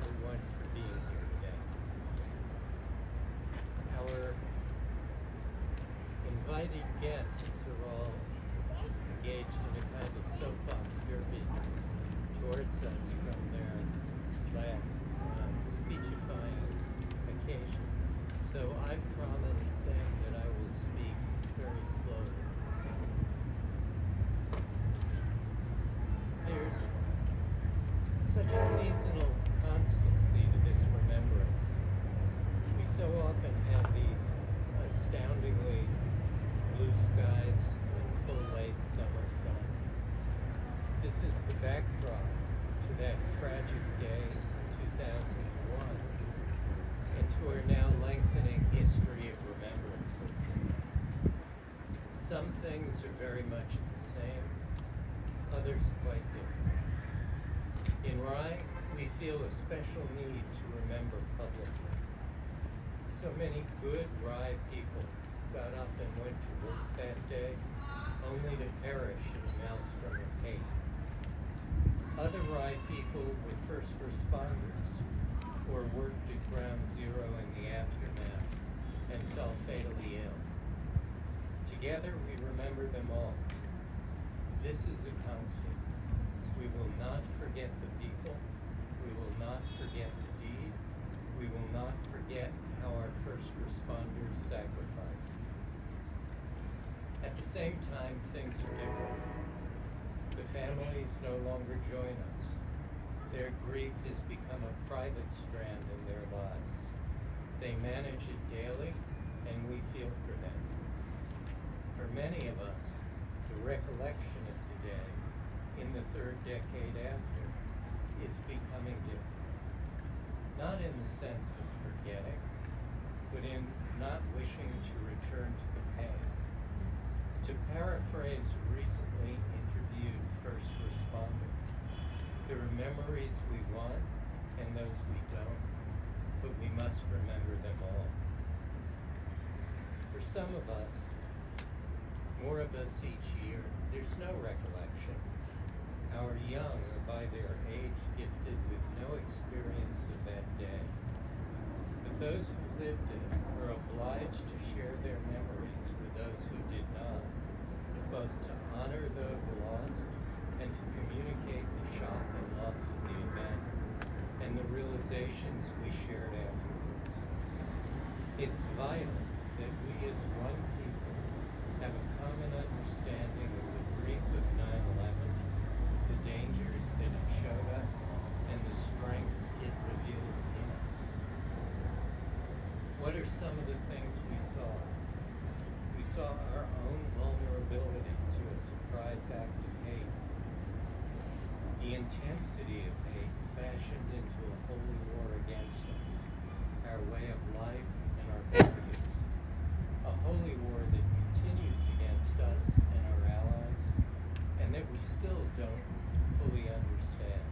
everyone for being here today. Our invited guests are all engaged in a kind of soapbox derby towards us from their last speechifying occasion. So I promised them that I will speak very slowly. There's such a seasonal constancy to this remembrance. We so often have these astoundingly blue skies and full late summer sun. This is the backdrop to that tragic day in 2001 and to our now lengthening history of remembrances. Some things are very much the same, others quite different. In Rye, we feel a special need to remember publicly. So many good Rye people got up and went to work that day, only to perish in a maelstrom of hate. Other Rye people were first responders, or worked at Ground Zero in the aftermath, and fell fatally ill. Together, we remember them all. This is a constant. We will not forget the people. We will not forget the deed. We will not forget how our first responders sacrificed. At the same time, things are different. The families no longer join us. Their grief has become a private strand in their lives. They manage it daily, and we feel for them. For many of us, the recollection of today, in the third decade after, is becoming different. Not in the sense of forgetting, but in not wishing to return to the pain. To paraphrase a recently interviewed first responder, there are memories we want and those we don't, but we must remember them all. For some of us, more of us each year, there's no recollection. Our young are by their age gifted with no experience of that day. But those who lived it are obliged to share their memories with those who did not, both to honor those lost and to communicate the shock and loss of the event and the realizations we shared afterwards. It's vital that we as one people have a common understanding of the grief of 9/11, the dangers that it showed us, and the strength it revealed in us. What are some of the things we saw? We saw our own vulnerability to a surprise act of hate. The intensity of hate fashioned into a holy war against us, our way of life and our values. A holy war that continues against us and our allies, and that we still don't fully understand.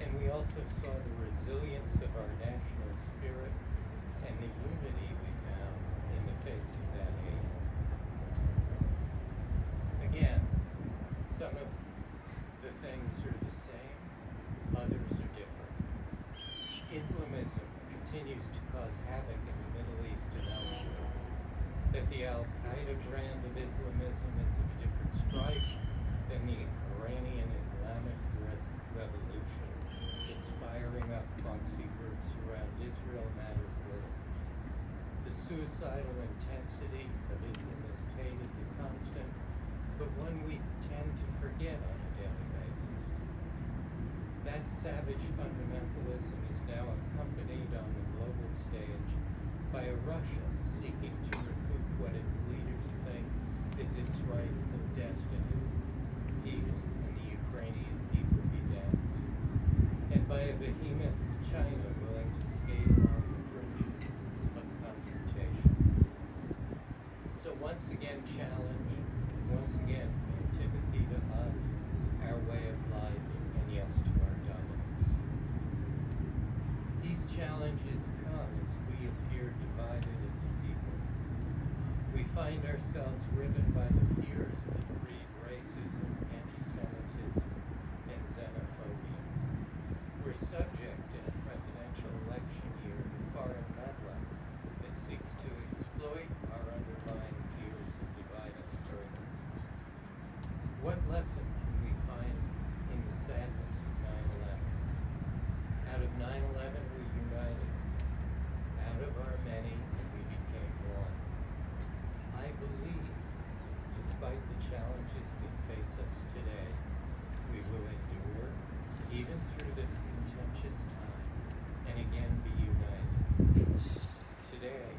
And we also saw the resilience of our national spirit and the unity we found in the face of that hate. Again, some of the things are the same, others are different. Islamism continues to cause havoc in the Middle East and elsewhere. That the Al-Qaeda brand of Islamism is of a different stripe than the Iranian Islamic Revolution. It's firing up proxy groups around Israel matters little. The suicidal intensity of Islamist hate is a constant, but one we tend to forget on a daily basis. That savage fundamentalism is now accompanied on the global stage by a Russia seeking to recoup what its leaders think is its rightful destiny, peace and the Ukrainian people be damned, and by a behemoth China willing to skate along the fringes of confrontation. So once again challenge, once again antipathy to us, our way of life, and yes to our dominance. These challenges come as we appear divided as a people. We find ourselves riven by the fears that breed racism, anti-Semitism, and xenophobia. We're subject What lesson can we find in the sadness of 9/11? Out of 9/11 we united. Out of our many we became one. I believe, despite the challenges that face us today, we will endure even through this contentious time and again be united. Today,